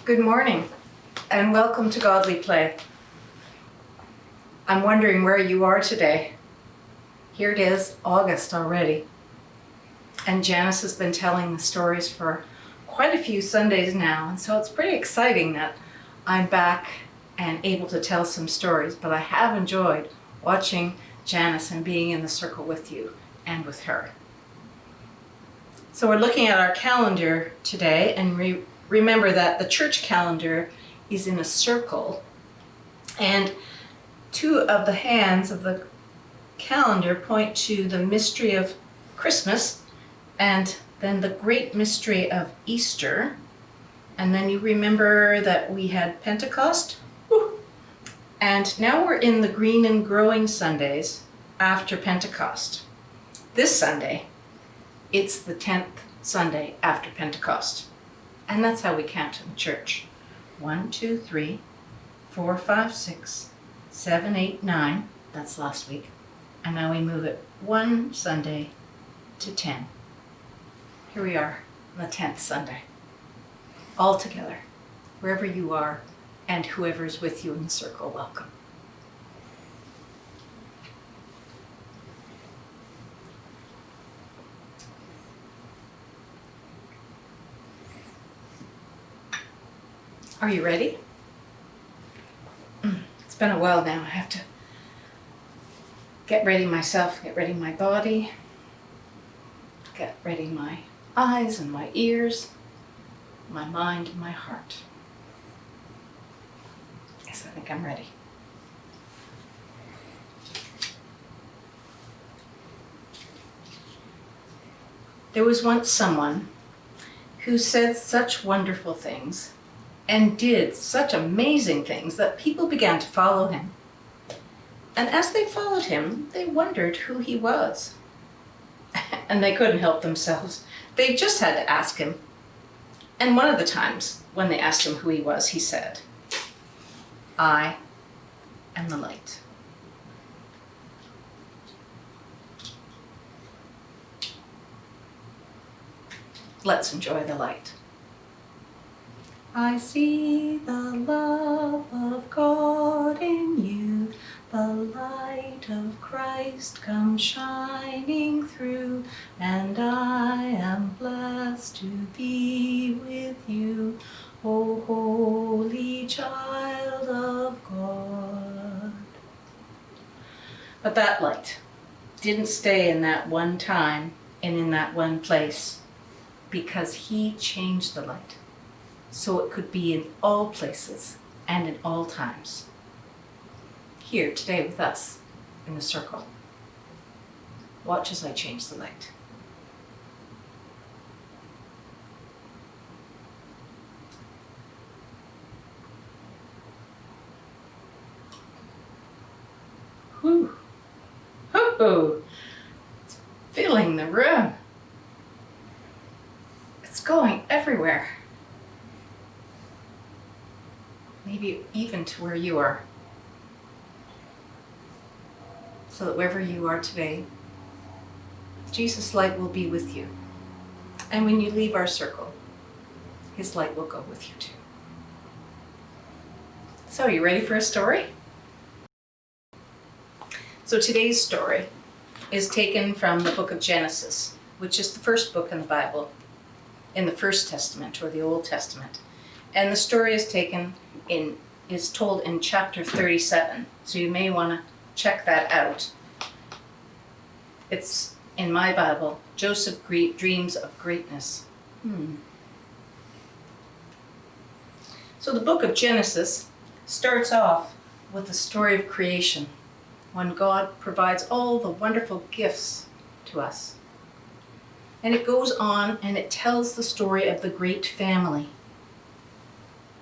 Good morning and welcome to Godly Play. I'm wondering where you are today. Here it is, August already. And Janice has been telling the stories for quite a few Sundays now, and so it's pretty exciting that I'm back and able to tell some stories, but I have enjoyed watching Janice and being in the circle with you and with her. So we're looking at our calendar today, and remember that the church calendar is in a circle, and two of the hands of the calendar point to the mystery of Christmas and then the great mystery of Easter. And then you remember that we had Pentecost. Woo. And now we're in the green and growing Sundays after Pentecost. This Sunday, it's the 10th Sunday after Pentecost. And that's how we count in the church. 1, 2, 3, 4, 5, 6, 7, 8, 9. That's last week. And now we move it one Sunday to 10. Here we are on the 10th Sunday. All together, wherever you are and whoever's with you in the circle, welcome. Are you ready? It's been a while now. I have to get ready myself, get ready my body, get ready my eyes and my ears, my mind and my heart. Yes, I think I'm ready. There was once someone who said such wonderful things and did such amazing things that people began to follow him. And as they followed him, they wondered who he was. And they couldn't help themselves. They just had to ask him. And one of the times when they asked him who he was, he said, "I am the light." Let's enjoy the light. I see the love of God in you, the light of Christ comes shining through, and I am blessed to be with you, O holy child of God. But that light didn't stay in that one time and in that one place, because he changed the light so it could be in all places and in all times. Here today with us in the circle. Watch as I change the light. Whew. Hoo-hoo. It's filling the room. It's going everywhere. Maybe even to where you are. So that wherever you are today, Jesus' light will be with you. And when you leave our circle, his light will go with you too. So, are you ready for a story? So today's story is taken from the book of Genesis, which is the first book in the Bible, in the First Testament or the Old Testament. And the story is told in chapter 37. So you may want to check that out. It's in my Bible, Joseph Dreams of Greatness. So the book of Genesis starts off with the story of creation, when God provides all the wonderful gifts to us. And it goes on and it tells the story of the great family.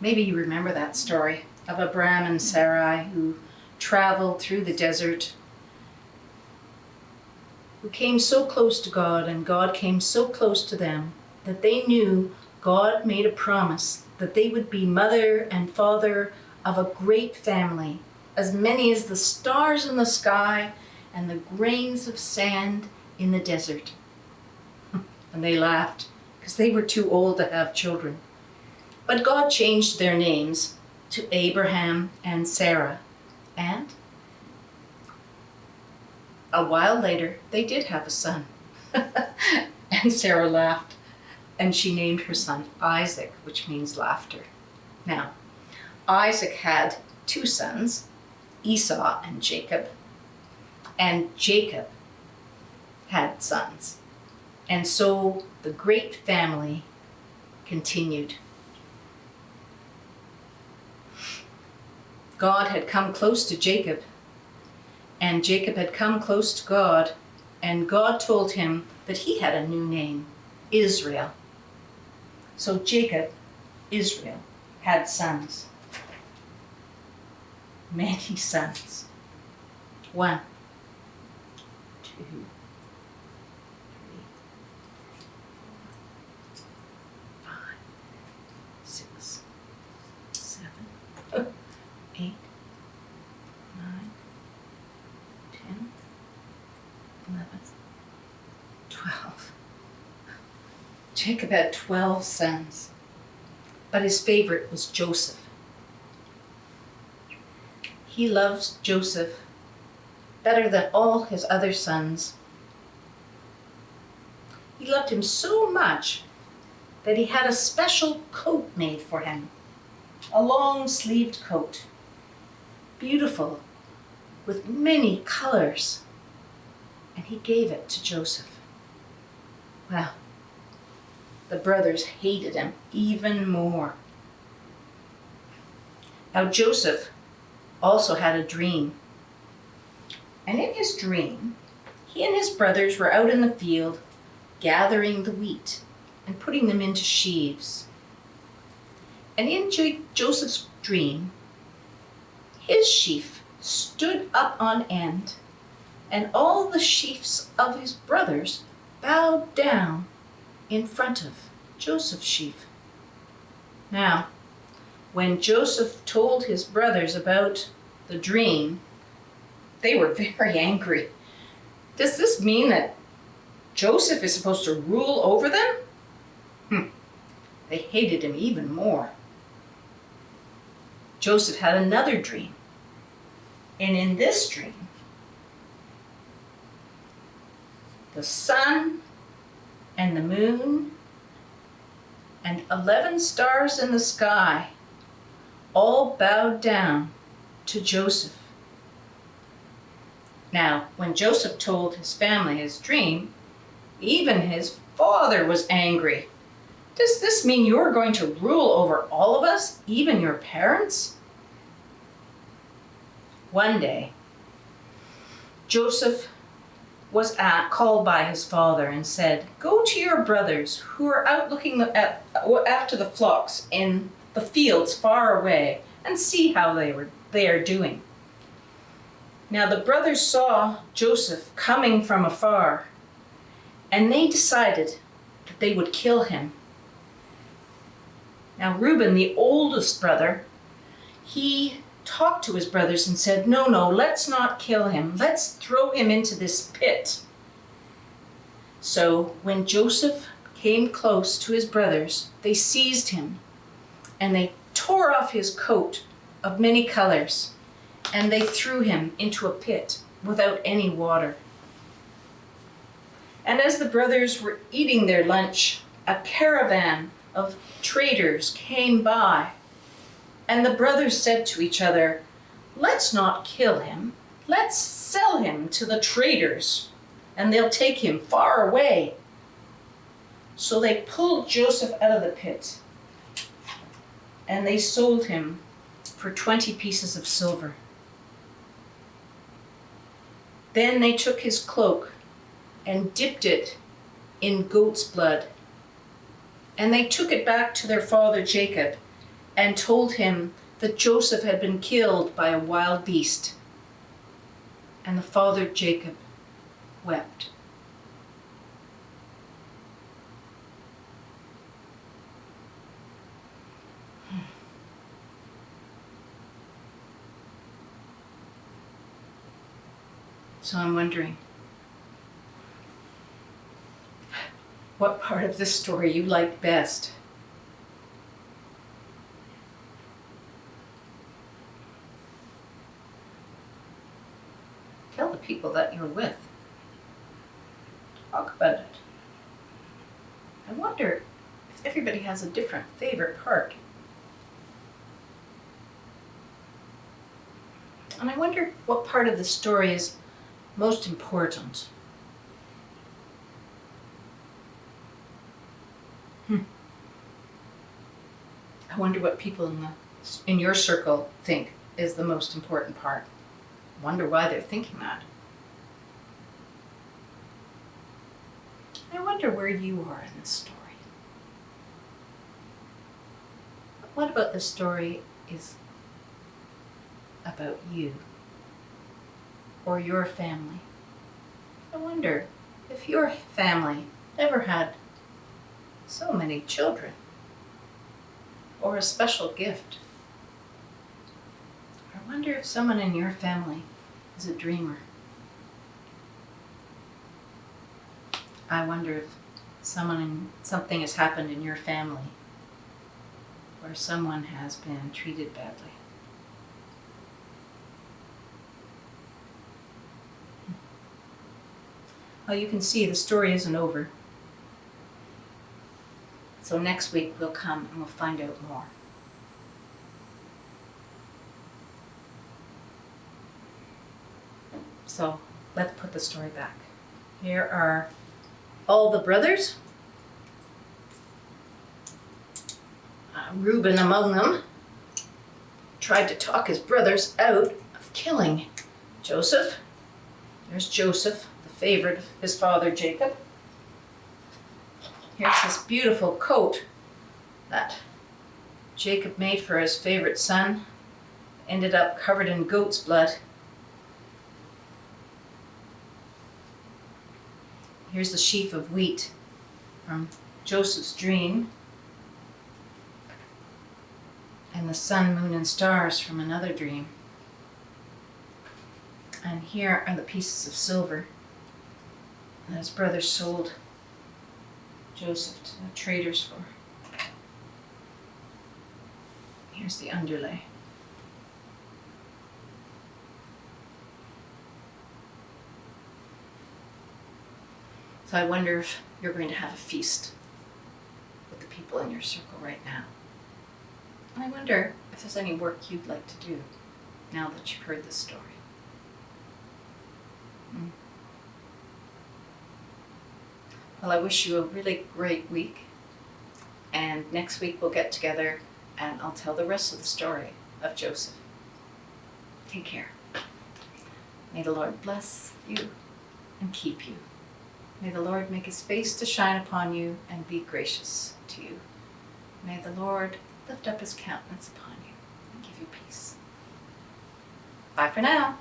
Maybe you remember that story of Abraham and Sarai who traveled through the desert, who came so close to God and God came so close to them that they knew God made a promise that they would be mother and father of a great family, as many as the stars in the sky and the grains of sand in the desert. And they laughed because they were too old to have children. But God changed their names to Abraham and Sarah. And a while later, they did have a son. And Sarah laughed, and she named her son Isaac, which means laughter. Now, Isaac had two sons, Esau and Jacob. And Jacob had sons. And so the great family continued. God had come close to Jacob, and Jacob had come close to God, and God told him that he had a new name, Israel. So Jacob, Israel, had sons. Many sons. 1, 2, 3, 4, 5, 6, 7, 8, 9, 10, 11, 12. Jacob had 12 sons, but his favorite was Joseph. He loves Joseph better than all his other sons. He loved him so much that he had a special coat made for him, a long-sleeved coat, beautiful, with many colors, and he gave it to Joseph. Well, the brothers hated him even more. Now Joseph also had a dream. And in his dream, he and his brothers were out in the field gathering the wheat and putting them into sheaves. And in Joseph's dream, his sheaf stood up on end, and all the sheaves of his brothers bowed down in front of Joseph's sheaf. Now, when Joseph told his brothers about the dream, they were very angry. Does this mean that Joseph is supposed to rule over them? They hated him even more. Joseph had another dream. And in this dream, the sun and the moon and 11 stars in the sky all bowed down to Joseph. Now, when Joseph told his family his dream, even his father was angry. Does this mean you're going to rule over all of us, even your parents? One day, Joseph was called by his father and said, "Go to your brothers who are out looking after the flocks in the fields far away and see how they are doing." Now the brothers saw Joseph coming from afar, and they decided that they would kill him. Now Reuben, the oldest brother, he talked to his brothers and said, no, let's not kill him. Let's throw him into this pit. So when Joseph came close to his brothers, they seized him and they tore off his coat of many colors, and they threw him into a pit without any water. And as the brothers were eating their lunch, a caravan of traders came by, and the brothers said to each other, "Let's not kill him. Let's sell him to the traders, and they'll take him far away." So they pulled Joseph out of the pit, and they sold him for 20 pieces of silver. Then they took his cloak and dipped it in goat's blood. And they took it back to their father Jacob and told him that Joseph had been killed by a wild beast. And the father Jacob wept. So I'm wondering, what part of this story you like best? Tell the people that you're with. Talk about it. I wonder if everybody has a different favorite part. And I wonder what part of the story is most important. I wonder what people in your circle think is the most important part. I wonder why they're thinking that. I wonder where you are in this story. What about the story is about you or your family? I wonder if your family ever had so many children or a special gift. I wonder if someone in your family is a dreamer. I wonder if something has happened in your family where someone has been treated badly. Well, you can see the story isn't over. So next week we'll come and we'll find out more. So let's put the story back. Here are all the brothers. Reuben among them tried to talk his brothers out of killing Joseph. There's Joseph, the favorite of his father Jacob. Here's this beautiful coat that Jacob made for his favorite son. Ended up covered in goat's blood. Here's the sheaf of wheat from Joseph's dream. And the sun, moon, and stars from another dream. And here are the pieces of silver that his brothers sold Joseph to the traders for. Here's the underlay. So I wonder if you're going to have a feast with the people in your circle right now. I wonder if there's any work you'd like to do now that you've heard this story. Well, I wish you a really great week. And next week we'll get together and I'll tell the rest of the story of Joseph. Take care. May the Lord bless you and keep you. May the Lord make his face to shine upon you and be gracious to you. May the Lord lift up his countenance upon you and give you peace. Bye for now.